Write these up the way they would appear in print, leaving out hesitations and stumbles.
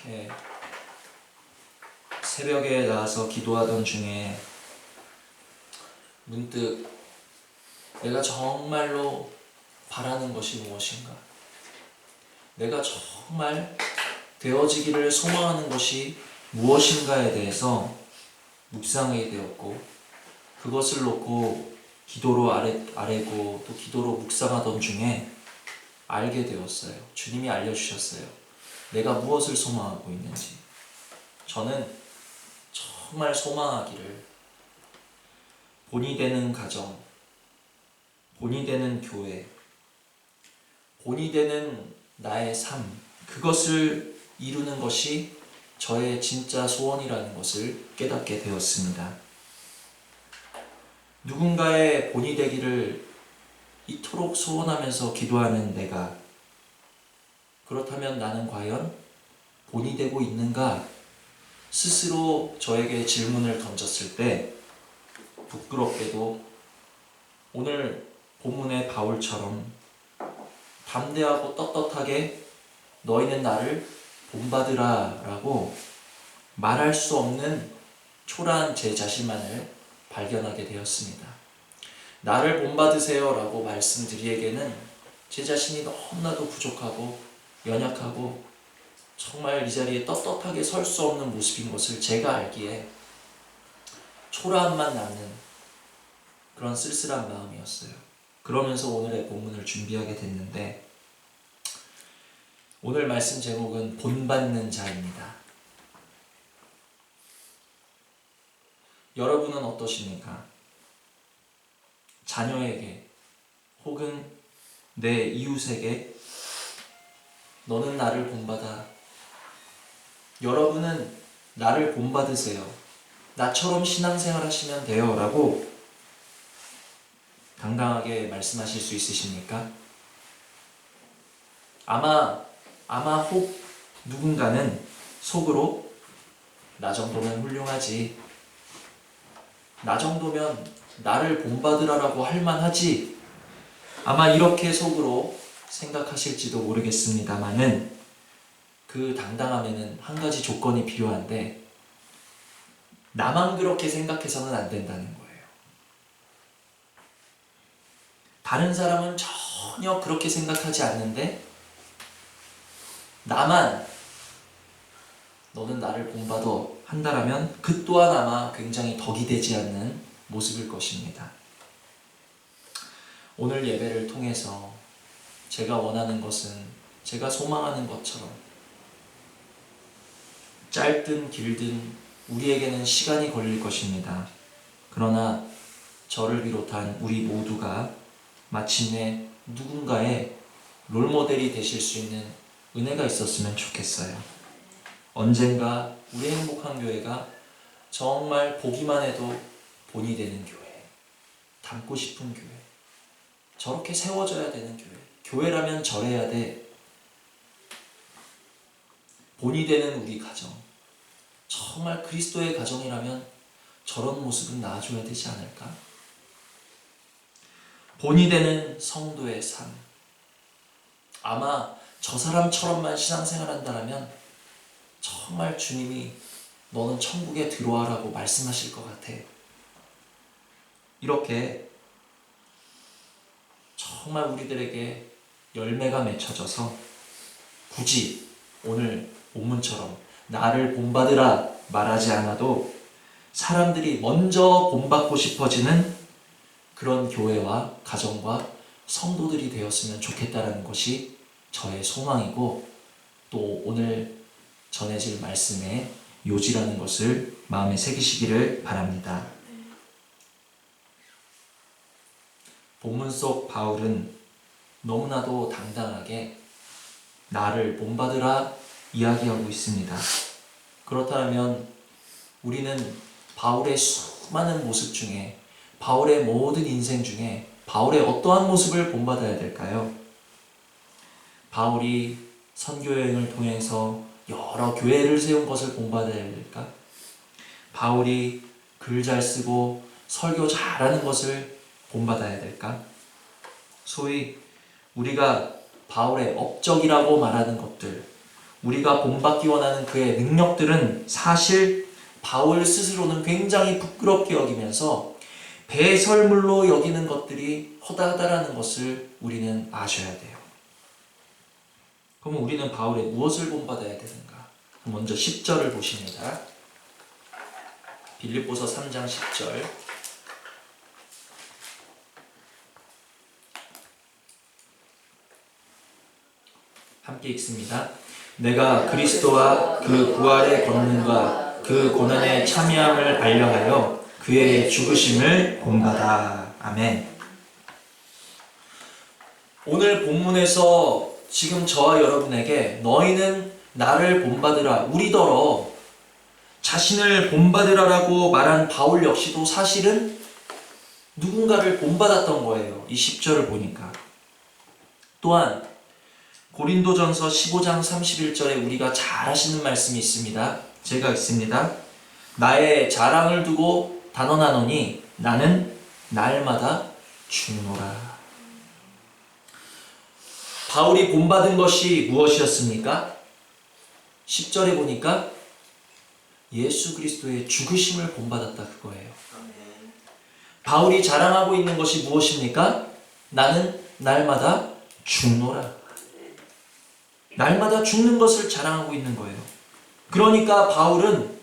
이렇게 새벽에 나와서 기도하던 중에 문득 내가 정말로 바라는 것이 무엇인가? 내가 정말 되어지기를 소망하는 것이 무엇인가에 대해서 묵상하게 되었고, 그것을 놓고 기도로 아뢰고 또 기도로 묵상하던 중에 알게 되었어요. 주님이 알려주셨어요. 내가 무엇을 소망하고 있는지. 저는 정말 소망하기를 본이 되는 가정, 본이 되는 교회, 본이 되는 나의 삶, 그것을 이루는 것이 저의 진짜 소원이라는 것을 깨닫게 되었습니다. 누군가의 본이 되기를 이토록 소원하면서 기도하는 내가, 그렇다면 나는 과연 본이 되고 있는가? 스스로 저에게 질문을 던졌을 때 부끄럽게도 오늘 본문의 바울처럼 담대하고 떳떳하게 너희는 나를 본받으라 라고 말할 수 없는 초라한 제 자신만을 발견하게 되었습니다. 나를 본받으세요 라고 말씀드리기에는 제 자신이 너무나도 부족하고 연약하고 정말 이 자리에 떳떳하게 설 수 없는 모습인 것을 제가 알기에 초라함만 남는 그런 쓸쓸한 마음이었어요. 그러면서 오늘의 본문을 준비하게 됐는데, 오늘 말씀 제목은 본받는 자입니다. 여러분은 어떠십니까? 자녀에게 혹은 내 이웃에게 너는 나를 본받아. 여러분은 나를 본받으세요. 나처럼 신앙생활 하시면 돼요 라고 당당하게 말씀하실 수 있으십니까? 아마 혹 누군가는 속으로 나 정도면 훌륭하지, 나 정도면 나를 본받으라라고 할 만하지, 아마 이렇게 속으로 생각하실지도 모르겠습니다만은 그 당당함에는 한 가지 조건이 필요한데, 나만 그렇게 생각해서는 안 된다는 거예요. 다른 사람은 전혀 그렇게 생각하지 않는데 나만 너는 나를 본받아 한다라면 그 또한 아마 굉장히 덕이 되지 않는 모습일 것입니다. 오늘 예배를 통해서 제가 원하는 것은 제가 소망하는 것처럼 짧든 길든 우리에게는 시간이 걸릴 것입니다. 그러나 저를 비롯한 우리 모두가 마침내 누군가의 롤모델이 되실 수 있는 은혜가 있었으면 좋겠어요. 언젠가 우리 행복한 교회가 정말 보기만 해도 본이 되는 교회, 닮고 싶은 교회, 저렇게 세워져야 되는 교회, 교회라면 저래야 돼, 본이 되는 우리 가정, 정말 그리스도의 가정이라면 저런 모습은 나아줘야 되지 않을까? 본이 되는 성도의 삶, 아마 저 사람처럼만 신앙생활 한다면 정말 주님이 너는 천국에 들어와라고 말씀하실 것 같아. 이렇게 정말 우리들에게 열매가 맺혀져서 굳이 오늘 본문처럼 나를 본받으라 말하지 않아도 사람들이 먼저 본받고 싶어지는 그런 교회와 가정과 성도들이 되었으면 좋겠다는 것이 저의 소망이고, 또 오늘 전해질 말씀의 요지라는 것을 마음에 새기시기를 바랍니다. 본문 속 바울은 너무나도 당당하게 나를 본받으라 이야기하고 있습니다. 그렇다면 우리는 바울의 수많은 모습 중에, 바울의 모든 인생 중에 바울의 어떠한 모습을 본받아야 될까요? 바울이 선교여행을 통해서 여러 교회를 세운 것을 본받아야 될까? 바울이 글 잘 쓰고 설교 잘하는 것을 본받아야 될까? 소위 우리가 바울의 업적이라고 말하는 것들, 우리가 본받기 원하는 그의 능력들은 사실 바울 스스로는 굉장히 부끄럽게 여기면서 배설물로 여기는 것들이 허다하다라는 것을 우리는 아셔야 돼요. 그러면 우리는 바울의 무엇을 본받아야 되는가? 먼저 10절을 보십니다. 빌립보서 3장 10절. 함께 읽습니다. 내가 그리스도와 그 부활의 권능과 그 고난의 참여함을 알려하여 그의 죽으심을 본받아. 아멘. 오늘 본문에서 지금 저와 여러분에게 너희는 나를 본받으라, 우리더러 자신을 본받으라라고 말한 바울 역시도 사실은 누군가를 본받았던 거예요. 이 10절을 보니까. 또한 고린도전서 15장 31절에 우리가 잘 아시는 말씀이 있습니다. 제가 읽습니다. 나의 자랑을 두고 단언하노니 나는 날마다 죽노라. 바울이 본받은 것이 무엇이었습니까? 10절에 보니까 예수 그리스도의 죽으심을 본받았다, 그거예요. 바울이 자랑하고 있는 것이 무엇입니까? 나는 날마다 죽노라. 날마다 죽는 것을 자랑하고 있는 거예요. 그러니까 바울은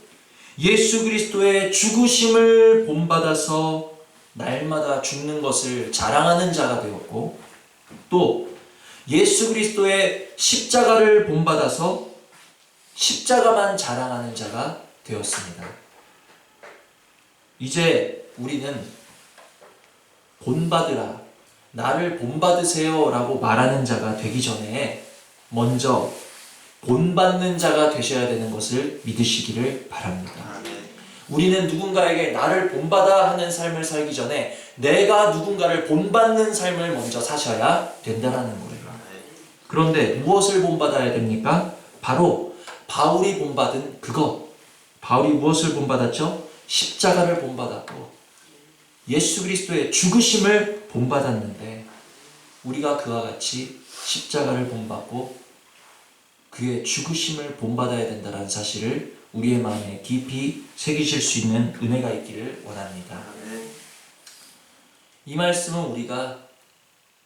예수 그리스도의 죽으심을 본받아서 날마다 죽는 것을 자랑하는 자가 되었고, 또 예수 그리스도의 십자가를 본받아서 십자가만 자랑하는 자가 되었습니다. 이제 우리는 본받으라, 나를 본받으세요 라고 말하는 자가 되기 전에 먼저 본받는 자가 되셔야 되는 것을 믿으시기를 바랍니다. 우리는 누군가에게 나를 본받아 하는 삶을 살기 전에 내가 누군가를 본받는 삶을 먼저 사셔야 된다는 거예요. 그런데 무엇을 본받아야 됩니까? 바로 바울이 본받은 그것. 바울이 무엇을 본받았죠? 십자가를 본받았고 예수 그리스도의 죽으심을 본받았는데, 우리가 그와 같이 십자가를 본받고 그의 죽으심을 본받아야 된다는 사실을 우리의 마음에 깊이 새기실 수 있는 은혜가 있기를 원합니다. 이 말씀은 우리가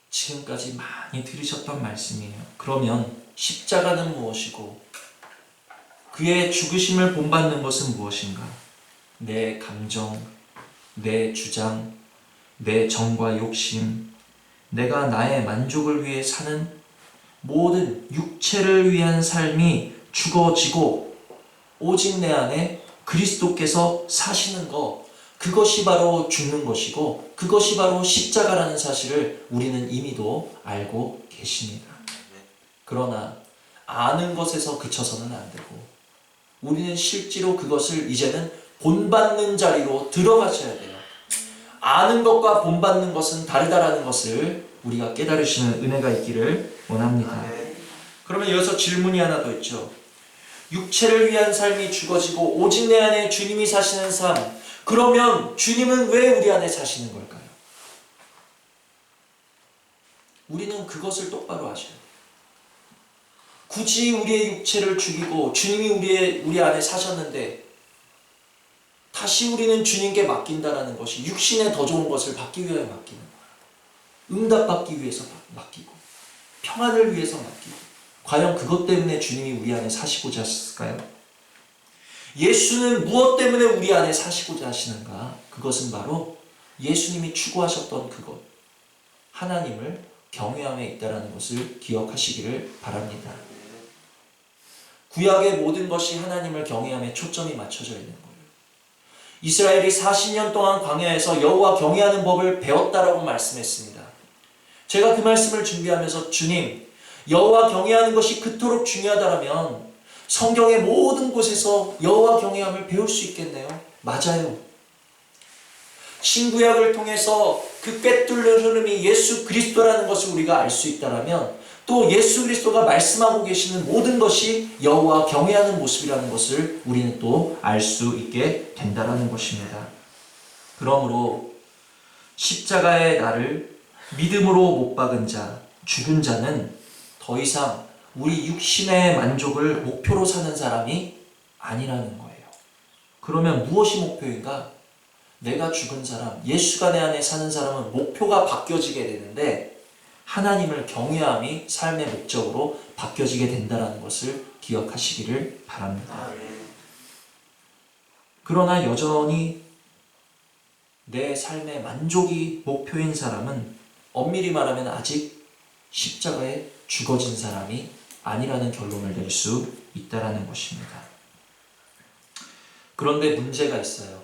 지금까지 많이 들으셨던 말씀이에요. 그러면 십자가는 무엇이고 그의 죽으심을 본받는 것은 무엇인가? 내 감정, 내 주장, 내 정과 욕심, 내가 나의 만족을 위해 사는 모든 육체를 위한 삶이 죽어지고 오직 내 안에 그리스도께서 사시는 것, 그것이 바로 죽는 것이고 그것이 바로 십자가라는 사실을 우리는 이미도 알고 계십니다. 그러나 아는 것에서 그쳐서는 안 되고 우리는 실제로 그것을 이제는 본받는 자리로 들어가셔야 돼요. 아는 것과 본받는 것은 다르다라는 것을 우리가 깨달으시는 은혜가 있기를 원합니다. 그러면 여기서 질문이 하나 더 있죠. 육체를 위한 삶이 죽어지고 오직 내 안에 주님이 사시는 삶, 그러면 주님은 왜 우리 안에 사시는 걸까요? 우리는 그것을 똑바로 아셔야 돼요. 굳이 우리의 육체를 죽이고 주님이 우리 안에 사셨는데 다시 우리는 주님께 맡긴다라는 것이 육신의 더 좋은 것을 받기 위하여 맡기는 거야. 응답받기 위해서 맡기고 평안을 위해서 맡기고, 과연 그것 때문에 주님이 우리 안에 사시고자 하셨을까요? 예수는 무엇 때문에 우리 안에 사시고자 하시는가? 그것은 바로 예수님이 추구하셨던 그것, 하나님을 경외함에 있다는 것을 기억하시기를 바랍니다. 구약의 모든 것이 하나님을 경외함에 초점이 맞춰져 있는 거예요. 이스라엘이 40년 동안 광야에서 여호와 경외하는 법을 배웠다라고 말씀했습니다. 제가 그 말씀을 준비하면서 주님, 여호와 경외하는 것이 그토록 중요하다면 성경의 모든 곳에서 여호와 경외함을 배울 수 있겠네요. 맞아요. 신구약을 통해서 그 꿰뚫는 흐름이 예수 그리스도라는 것을 우리가 알 수 있다면 또 예수 그리스도가 말씀하고 계시는 모든 것이 여호와 경외하는 모습이라는 것을 우리는 또 알 수 있게 된다는 것입니다. 그러므로 십자가의 나를 믿음으로 못 박은 자, 죽은 자는 더 이상 우리 육신의 만족을 목표로 사는 사람이 아니라는 거예요. 그러면 무엇이 목표인가? 내가 죽은 사람, 예수가 내 안에 사는 사람은 목표가 바뀌어지게 되는데 하나님을 경외함이 삶의 목적으로 바뀌어지게 된다는 것을 기억하시기를 바랍니다. 그러나 여전히 내 삶의 만족이 목표인 사람은 엄밀히 말하면 아직 십자가에 죽어진 사람이 아니라는 결론을 낼 수 있다는 것입니다. 그런데 문제가 있어요.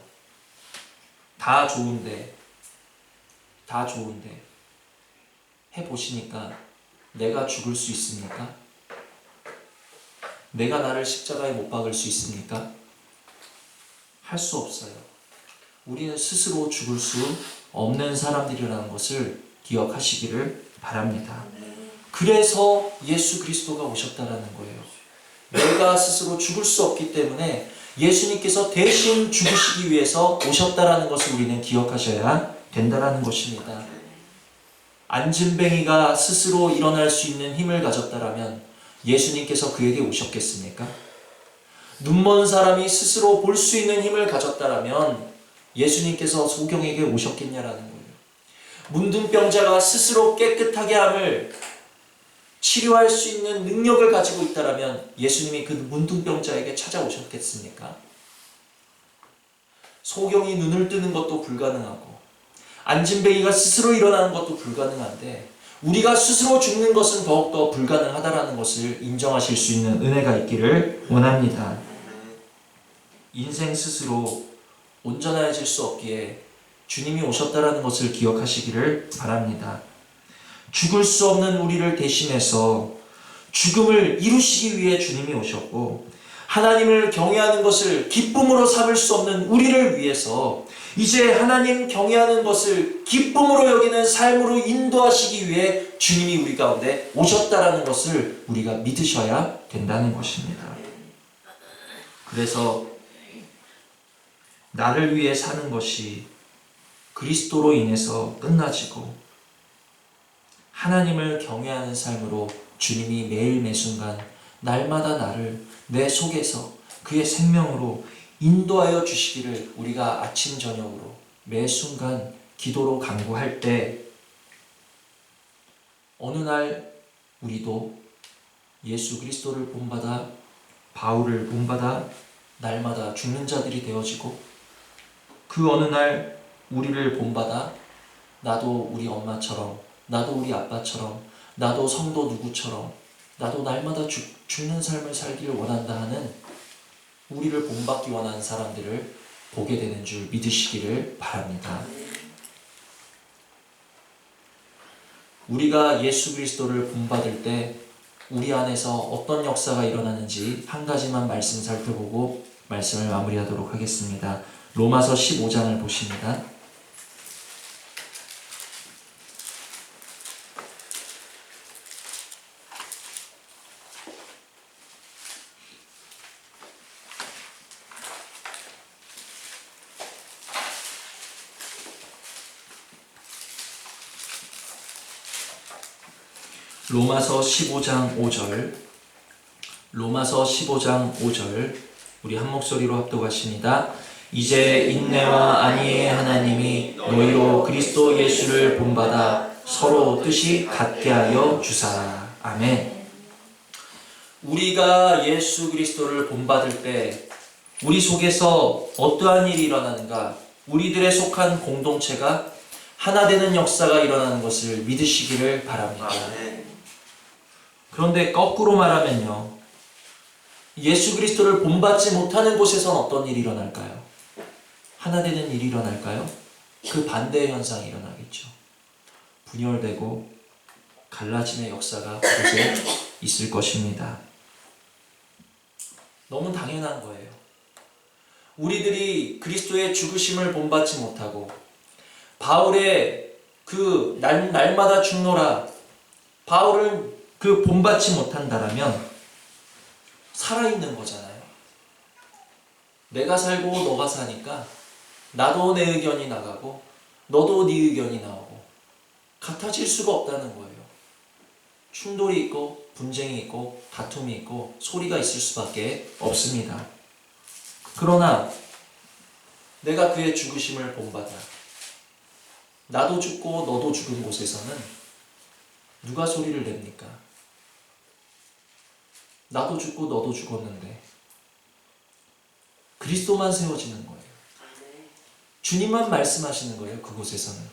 다 좋은데 해보시니까 내가 죽을 수 있습니까? 내가 나를 십자가에 못 박을 수 있습니까? 할 수 없어요. 우리는 스스로 죽을 수 없는 사람들이라는 것을 기억하시기를 바랍니다. 그래서 예수 그리스도가 오셨다라는 거예요. 내가 스스로 죽을 수 없기 때문에 예수님께서 대신 죽으시기 위해서 오셨다라는 것을 우리는 기억하셔야 된다라는 것입니다. 안진뱅이가 스스로 일어날 수 있는 힘을 가졌다라면 예수님께서 그에게 오셨겠습니까? 눈먼 사람이 스스로 볼 수 있는 힘을 가졌다라면 예수님께서 소경에게 오셨겠냐라는 거예요. 문둥병자가 스스로 깨끗하게 함을 치료할 수 있는 능력을 가지고 있다라면 예수님이 그 문둥병자에게 찾아오셨겠습니까? 소경이 눈을 뜨는 것도 불가능하고 안진뱅이가 스스로 일어나는 것도 불가능한데 우리가 스스로 죽는 것은 더욱더 불가능하다라는 것을 인정하실 수 있는 은혜가 있기를 원합니다. 인생 스스로 온전해질 수 없기에 주님이 오셨다라는 것을 기억하시기를 바랍니다. 죽을 수 없는 우리를 대신해서 죽음을 이루시기 위해 주님이 오셨고 하나님을 경외하는 것을 기쁨으로 삼을 수 없는 우리를 위해서 이제 하나님 경외하는 것을 기쁨으로 여기는 삶으로 인도하시기 위해 주님이 우리 가운데 오셨다라는 것을 우리가 믿으셔야 된다는 것입니다. 그래서 나를 위해 사는 것이 그리스도로 인해서 끝나지고 하나님을 경외하는 삶으로 주님이 매일 매순간 날마다 나를 내 속에서 그의 생명으로 인도하여 주시기를 우리가 아침 저녁으로 매 순간 기도로 간구할 때 어느 날 우리도 예수 그리스도를 본받아 바울을 본받아 날마다 죽는 자들이 되어지고 그 어느 날 우리를 본받아 나도 우리 엄마처럼 나도 우리 아빠처럼 나도 성도 누구처럼 나도 날마다 죽는 삶을 살기를 원한다 하는 우리를 본받기 원하는 사람들을 보게 되는 줄 믿으시기를 바랍니다. 우리가 예수 그리스도를 본받을 때 우리 안에서 어떤 역사가 일어나는지 한 가지만 말씀 살펴보고 말씀을 마무리하도록 하겠습니다. 로마서 15장을 보십니다. 로마서 15장 5절 로마서 15장 5절 우리 한 목소리로 합독하십니다. 이제 인내와 안위의 하나님이 너희로 그리스도 예수를 본받아 서로 뜻이 같게 하여 주사. 아멘. 우리가 예수 그리스도를 본받을 때 우리 속에서 어떠한 일이 일어나는가? 우리들의 속한 공동체가 하나 되는 역사가 일어나는 것을 믿으시기를 바랍니다. 그런데 거꾸로 말하면요, 예수 그리스도를 본받지 못하는 곳에선 어떤 일이 일어날까요? 하나 되는 일이 일어날까요? 그 반대의 현상이 일어나겠죠. 분열되고 갈라짐의 역사가 그곳에 있을 것입니다. 너무 당연한 거예요. 우리들이 그리스도의 죽으심을 본받지 못하고 바울의 그 날마다 죽노라 바울을 그 본받지 못한다라면 살아있는 거잖아요. 내가 살고 너가 사니까 나도 내 의견이 나가고 너도 네 의견이 나오고 같아질 수가 없다는 거예요. 충돌이 있고 분쟁이 있고 다툼이 있고 소리가 있을 수밖에 없습니다. 그러나 내가 그의 죽으심을 본받아 나도 죽고 너도 죽은 곳에서는 누가 소리를 냅니까? 나도 죽고 너도 죽었는데 그리스도만 세워지는 거예요. 주님만 말씀하시는 거예요. 그곳에서는.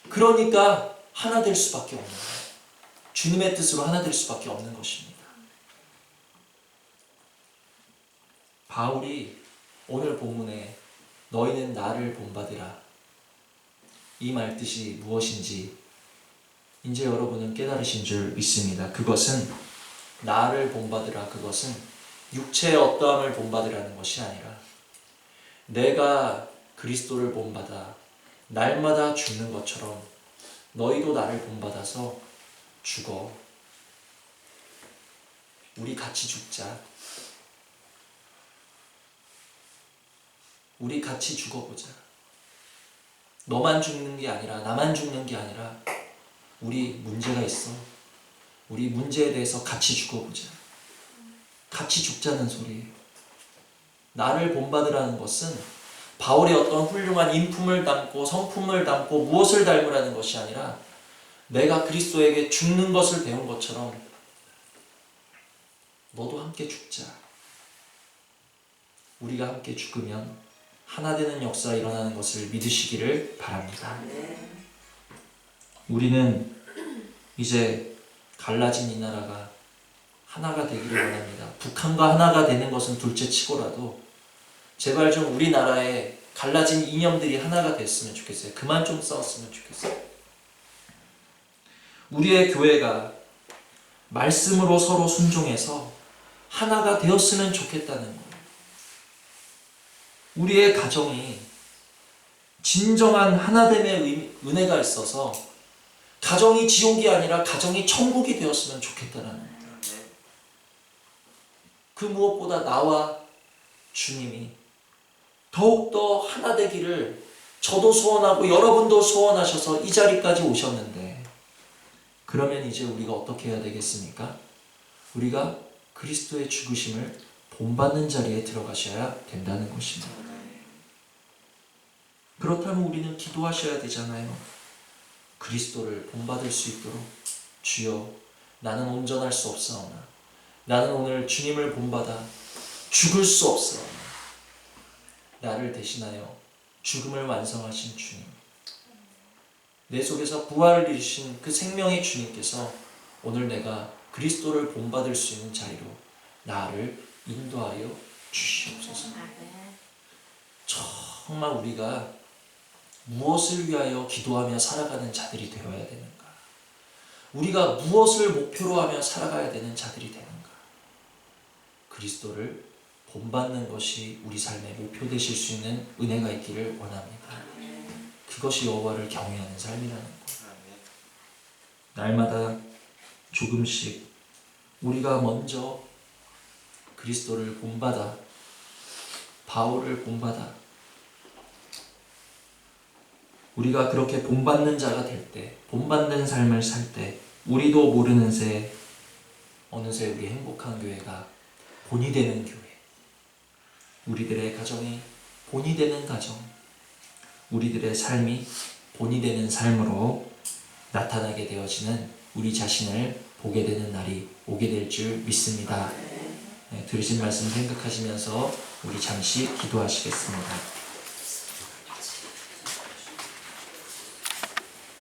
그러니까 하나 될 수밖에 없는 거예요. 주님의 뜻으로 하나 될 수밖에 없는 것입니다. 바울이 오늘 본문에 너희는 나를 본받으라 이 말 뜻이 무엇인지 이제 여러분은 깨달으신 줄 믿습니다. 그것은 나를 본받으라, 그것은 육체의 어떠함을 본받으라는 것이 아니라 내가 그리스도를 본받아 날마다 죽는 것처럼 너희도 나를 본받아서 죽어. 우리 같이 죽자. 우리 같이 죽어보자. 너만 죽는 게 아니라 나만 죽는 게 아니라 우리 문제가 있어. 우리 문제에 대해서 같이 죽어보자. 같이 죽자는 소리예요. 나를 본받으라는 것은 바울의 어떤 훌륭한 인품을 담고 성품을 담고 무엇을 닮으라는 것이 아니라 내가 그리스도에게 죽는 것을 배운 것처럼 너도 함께 죽자. 우리가 함께 죽으면 하나 되는 역사가 일어나는 것을 믿으시기를 바랍니다. 우리는 이제 갈라진 이 나라가 하나가 되기를 원합니다. 북한과 하나가 되는 것은 둘째 치고라도 제발 좀 우리나라에 갈라진 이념들이 하나가 됐으면 좋겠어요. 그만 좀 싸웠으면 좋겠어요. 우리의 교회가 말씀으로 서로 순종해서 하나가 되었으면 좋겠다는 거예요. 우리의 가정이 진정한 하나됨의 은혜가 있어서 가정이 지옥이 아니라 가정이 천국이 되었으면 좋겠다는 거예요. 그 무엇보다 나와 주님이 더욱더 하나 되기를 저도 소원하고 여러분도 소원하셔서 이 자리까지 오셨는데 그러면 이제 우리가 어떻게 해야 되겠습니까? 우리가 그리스도의 죽으심을 본받는 자리에 들어가셔야 된다는 것입니다. 그렇다면 우리는 기도하셔야 되잖아요. 그리스도를 본받을 수 있도록 주여 나는 온전할 수 없사오나 나는 오늘 주님을 본받아 죽을 수 없사오나 나를 대신하여 죽음을 완성하신 주님, 내 속에서 부활을 이루신 그 생명의 주님께서 오늘 내가 그리스도를 본받을 수 있는 자리로 나를 인도하여 주시옵소서. 정말 우리가 무엇을 위하여 기도하며 살아가는 자들이 되어야 되는가? 우리가 무엇을 목표로 하며 살아가야 되는 자들이 되는가? 그리스도를 본받는 것이 우리 삶의 목표 되실 수 있는 은혜가 있기를 원합니다. 그것이 여호와를 경외하는 삶이라는 것. 날마다 조금씩 우리가 먼저 그리스도를 본받아 바울을 본받아 우리가 그렇게 본받는 자가 될 때, 본받는 삶을 살 때 우리도 모르는 새 어느새 우리 행복한 교회가 본이 되는 교회, 우리들의 가정이 본이 되는 가정, 우리들의 삶이 본이 되는 삶으로 나타나게 되어지는 우리 자신을 보게 되는 날이 오게 될 줄 믿습니다. 들으신 말씀 생각하시면서 우리 잠시 기도하시겠습니다.